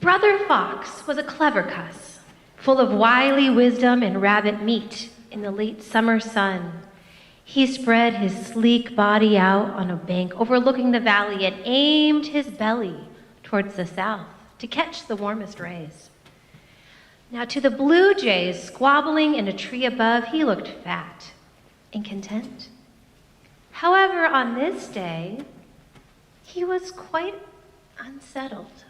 Brother Fox was a clever cuss, full of wily wisdom and rabbit meat in the late summer sun. He spread his sleek body out on a bank overlooking the valley and aimed his belly towards the south to catch the warmest rays. Now to the blue jays squabbling in a tree above, he looked fat and content. However, on this day, he was quite unsettled.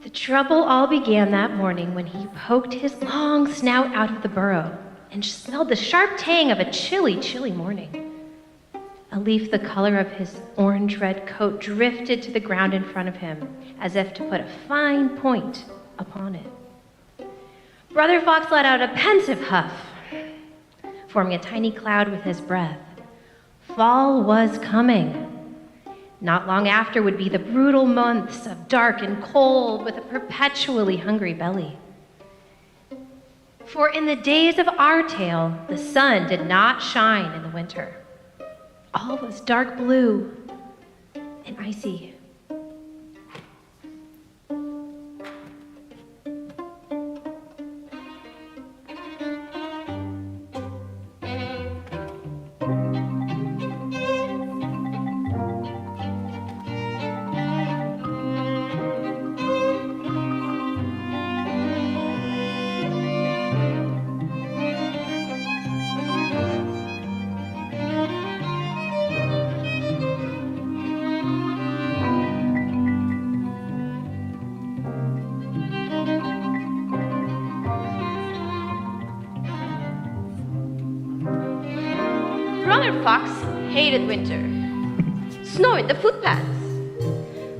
The trouble all began that morning when he poked his long snout out of the burrow and smelled the sharp tang of a chilly, chilly morning. A leaf the color of his orange-red coat drifted to the ground in front of him, as if to put a fine point upon it. Brother Fox let out a pensive huff, forming a tiny cloud with his breath. Fall was coming. Not long after would be the brutal months of dark and cold with a perpetually hungry belly. For in the days of our tale, the sun did not shine in the winter. All was dark blue and icy. Brother Fox hated winter. Snow in the footpaths.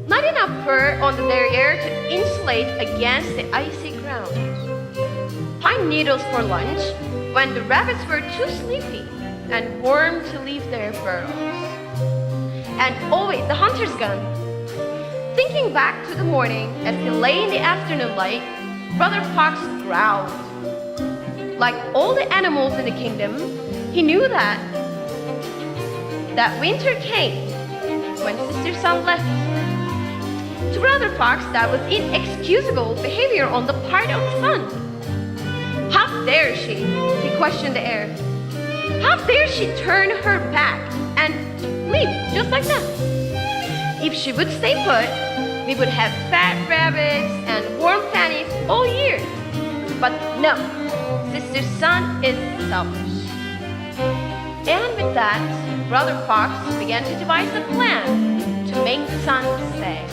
Not enough fur on the derriere to insulate against the icy ground. Pine needles for lunch when the rabbits were too sleepy and warm to leave their burrows. And always the hunter's gun. Thinking back to the morning as he lay in the afternoon light, Brother Fox growled. Like all the animals in the kingdom, he knew that winter came when Sister Sun left. To Brother Fox, that was inexcusable behavior on the part of the sun. How dare she, he questioned the air. How dare she turn her back and leave just like that? If she would stay put, we would have fat rabbits and warm fannies all year. But no, Sister Sun is selfish. And with that, Brother Fox began to devise a plan to make the sun stay.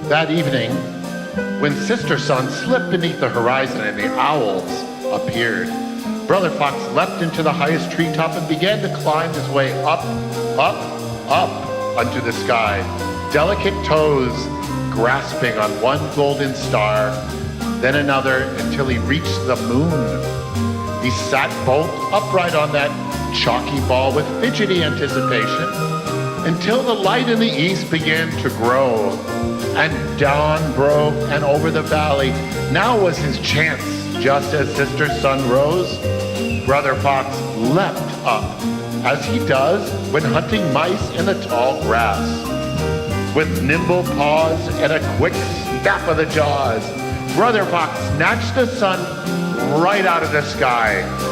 That evening, when Sister Sun slipped beneath the horizon and the owls appeared, Brother Fox leapt into the highest treetop and began to climb his way up, up, up unto the sky, delicate toes grasping on one golden star, then another until he reached the moon. He sat bolt upright on that chalky ball with fidgety anticipation, until the light in the east began to grow, and dawn broke, and over the valley now was his chance. Just as Sister Sun rose, Brother Fox leapt up, as he does when hunting mice in the tall grass. With nimble paws and a quick snap of the jaws, Brother Fox snatched the sun right out of the sky.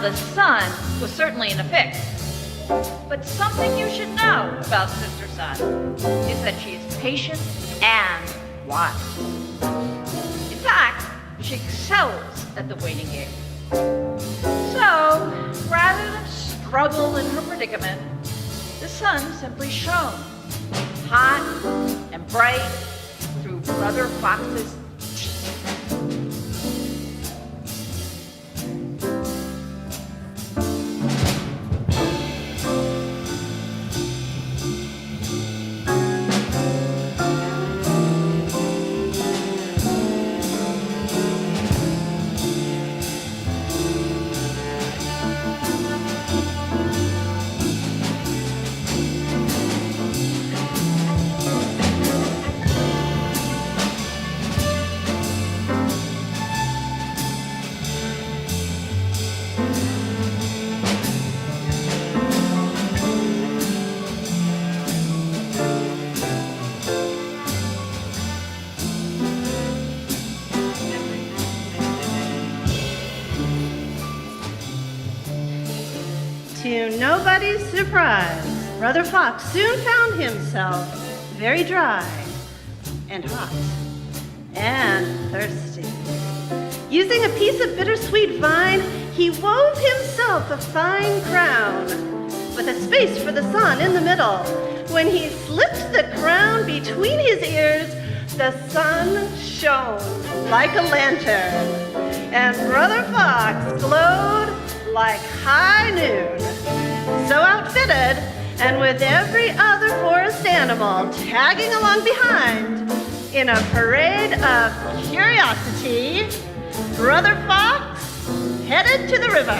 The sun was certainly in a fix. But something you should know about Sister Sun is that she is patient and wise. In fact, she excels at the waiting game. So, rather than struggle in her predicament, the sun simply shone, hot and bright, through Brother Fox's To nobody's surprise, Brother Fox soon found himself very dry and hot and thirsty. Using a piece of bittersweet vine, he wove himself a fine crown with a space for the sun in the middle. When he slipped the crown between his ears, the sun shone like a lantern, and Brother Fox glowed like high noon. So outfitted, and with every other forest animal tagging along behind, in a parade of curiosity, Brother Fox headed to the river.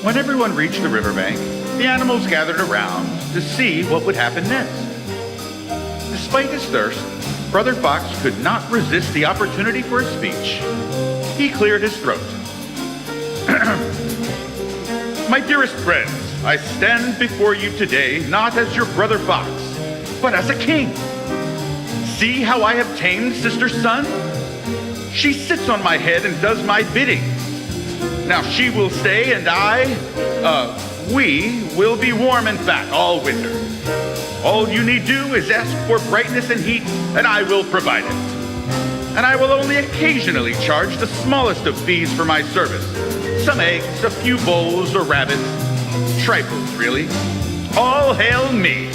When everyone reached the riverbank, the animals gathered around to see what would happen next. Despite his thirst, Brother Fox could not resist the opportunity for a speech. He cleared his throat. My dearest friends, I stand before you today not as your Brother Fox, but as a king. See how I have tamed Sister Sun? She sits on my head and does my bidding. Now she will stay and we will be warm and fat all winter. All you need do is ask for brightness and heat, and I will provide it. And I will only occasionally charge the smallest of fees for my service. Some eggs, a few bowls or rabbits. Trifles, really. All hail me.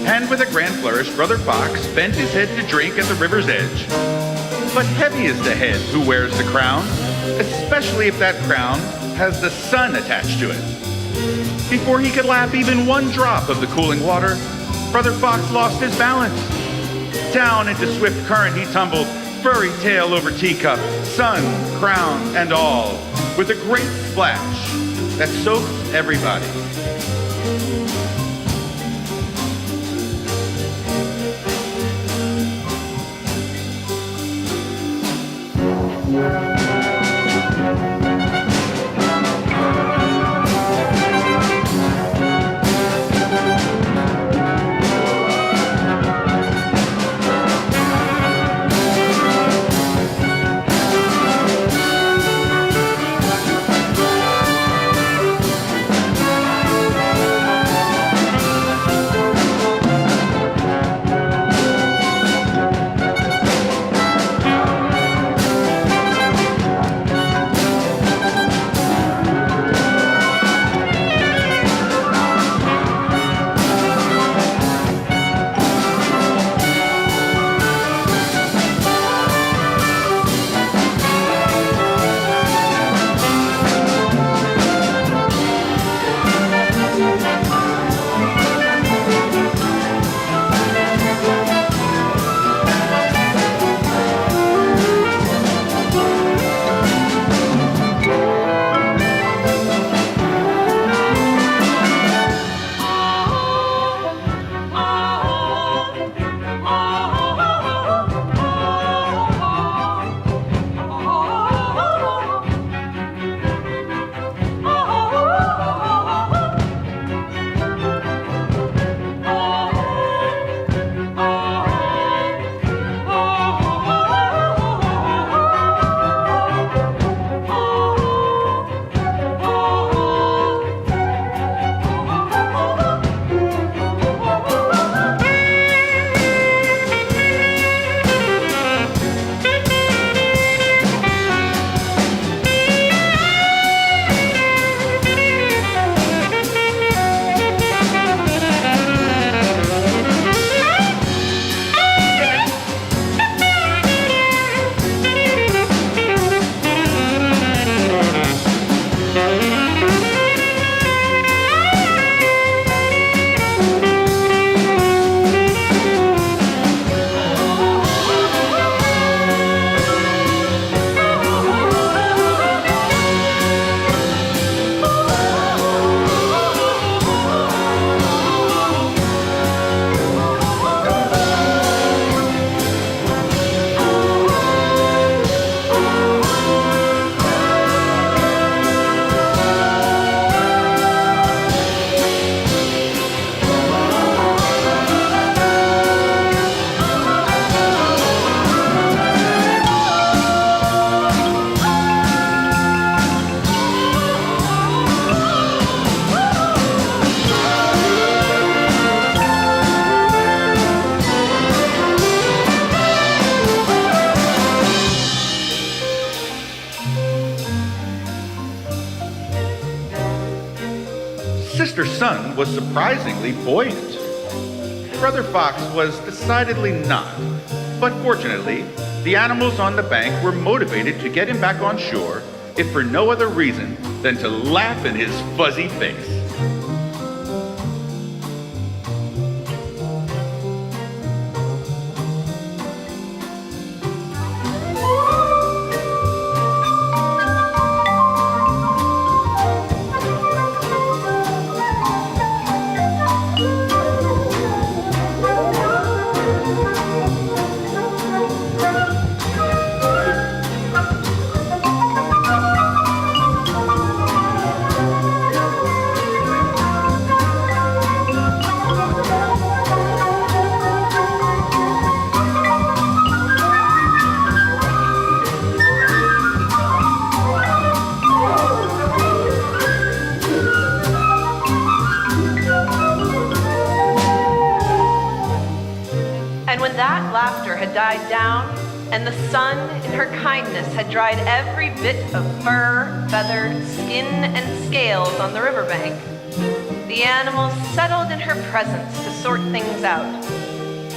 And with a grand flourish, Brother Fox bent his head to drink at the river's edge. But heavy is the head who wears the crown, especially if that crown has the sun attached to it. Before he could lap even one drop of the cooling water, Brother Fox lost his balance. Down into swift current he tumbled, furry tail over teacup, sun, crown, and all, with a great splash that soaked everybody. Sister Sun was surprisingly buoyant. Brother Fox was decidedly not, but fortunately, the animals on the bank were motivated to get him back on shore, if for no other reason than to laugh in his fuzzy face. had died down, and the sun, in her kindness, had dried every bit of fur, feather, skin, and scales on the riverbank. The animals settled in her presence to sort things out.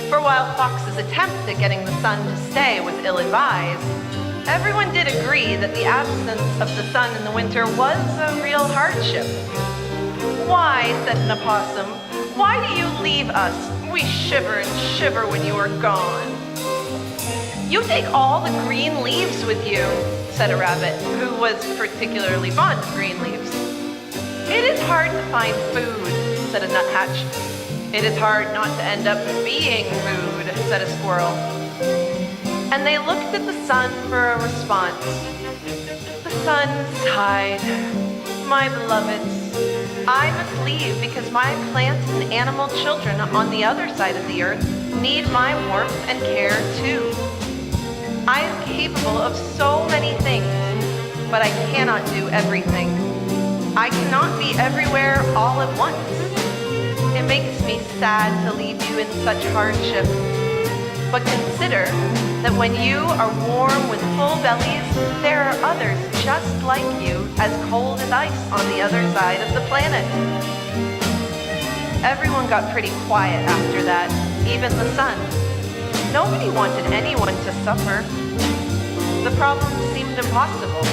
For while Fox's attempt at getting the sun to stay was ill-advised, everyone did agree that the absence of the sun in the winter was a real hardship. "Why," said an opossum, "why do you leave us? We shiver and shiver when you are gone." "You take all the green leaves with you," said a rabbit, who was particularly fond of green leaves. "It is hard to find food," said a nuthatch. "It is hard not to end up being food," said a squirrel. And they looked at the sun for a response. The sun sighed. "My beloveds, I must leave because my plant and animal children on the other side of the earth need my warmth and care too. I am capable of so many things, but I cannot do everything. I cannot be everywhere all at once. It makes me sad to leave you in such hardship. But consider that when you are warm with full bellies, there are others just like you, as cold as ice on the other side of the planet." Everyone got pretty quiet after that, even the sun. Nobody wanted anyone to suffer. The problem seemed impossible.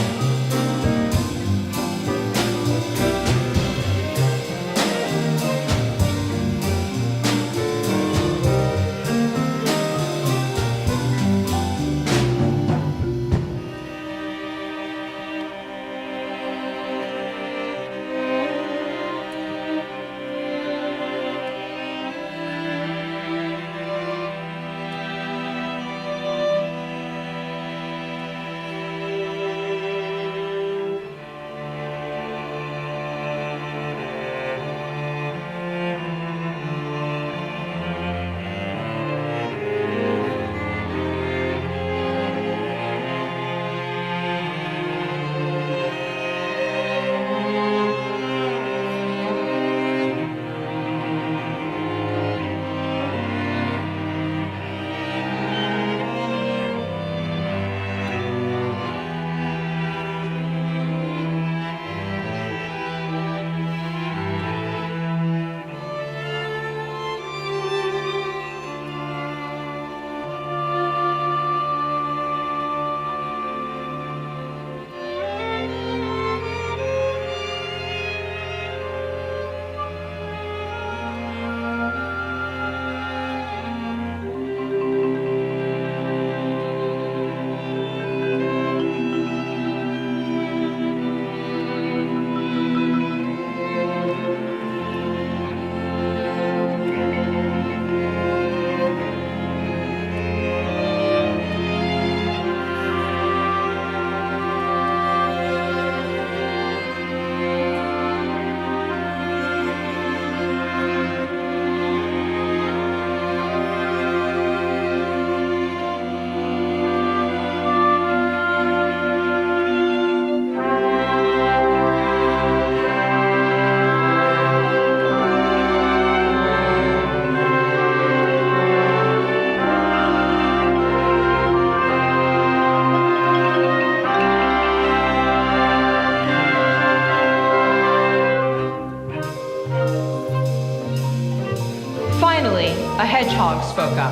A hedgehog spoke up.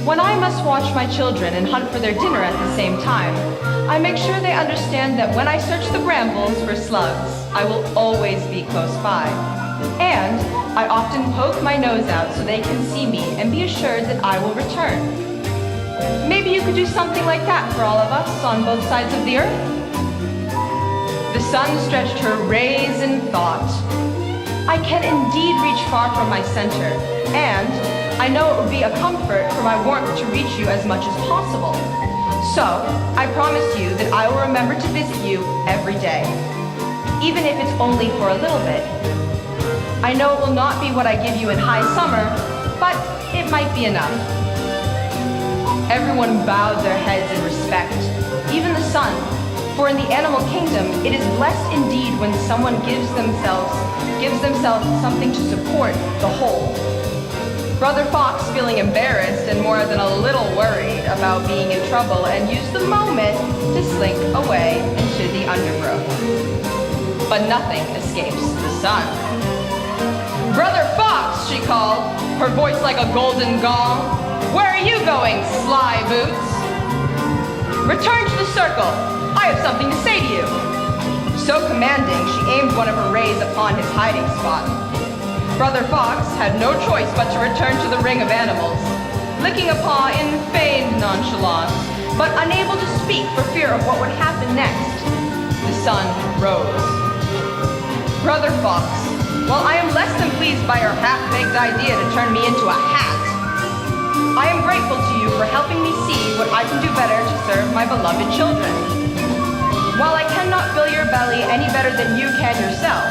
"When I must watch my children and hunt for their dinner at the same time, I make sure they understand that when I search the brambles for slugs, I will always be close by. And I often poke my nose out so they can see me and be assured that I will return. Maybe you could do something like that for all of us on both sides of the earth?" The sun stretched her rays in thought. "I can indeed reach far from my center, and I know it would be a comfort for my warmth to reach you as much as possible. So, I promise you that I will remember to visit you every day, even if it's only for a little bit. I know it will not be what I give you in high summer, but it might be enough." Everyone bowed their heads in respect, even the sun, for in the animal kingdom it is blessed indeed when someone gives themselves something to support the whole. Brother Fox, feeling embarrassed and more than a little worried about being in trouble, and used the moment to slink away into the undergrowth. But nothing escapes the sun. "Brother Fox," she called, her voice like a golden gong. "Where are you going, sly boots? Return to the circle. I have something to say to you." So commanding, she aimed one of her rays upon his hiding spot. Brother Fox had no choice but to return to the ring of animals, licking a paw in feigned nonchalance, but unable to speak for fear of what would happen next. The sun rose. "Brother Fox, while I am less than pleased by your half-baked idea to turn me into a hat, I am grateful to you for helping me see what I can do better to serve my beloved children. While I cannot fill your belly any better than you can yourself,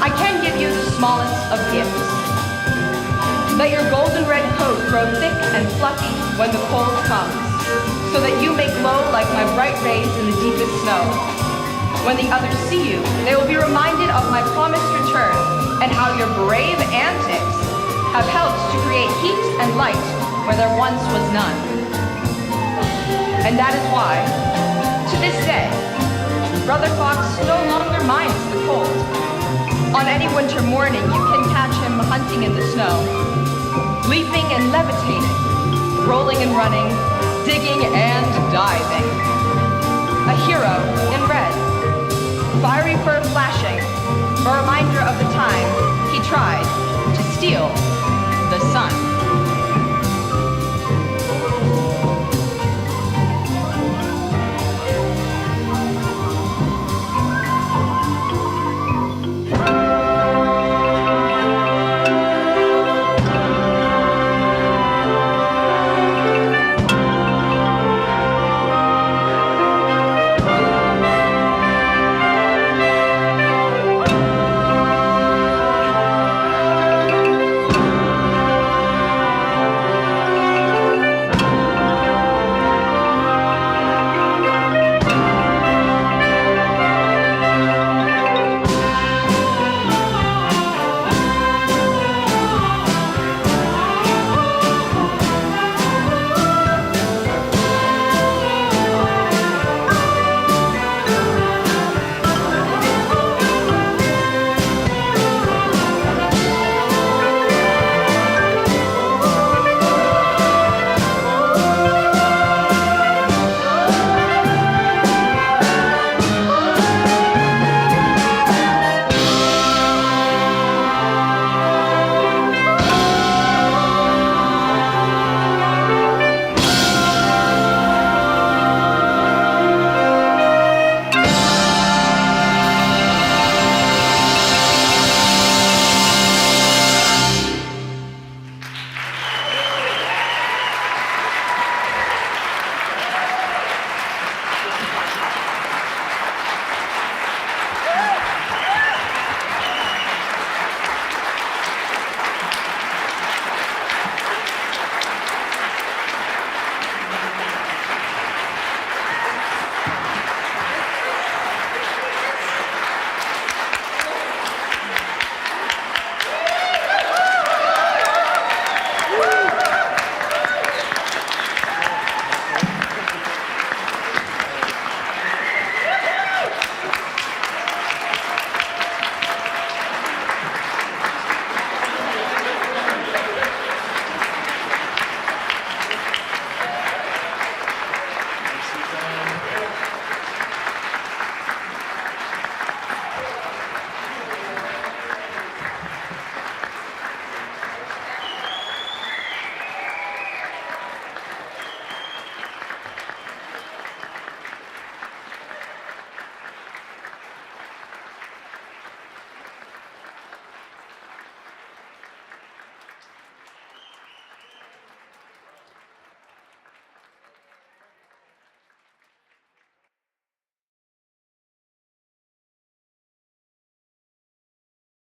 I can give you the smallest of gifts. Let your golden red coat grow thick and fluffy when the cold comes, so that you may glow like my bright rays in the deepest snow. When the others see you, they will be reminded of my promised return and how your brave antics have helped to create heat and light where there once was none. And that is why, to this day, Brother Fox no longer minds the cold. On any winter morning, you can catch him hunting in the snow, leaping and levitating, rolling and running, digging and diving. A hero in red, fiery fur flashing, a reminder of the time he tried to steal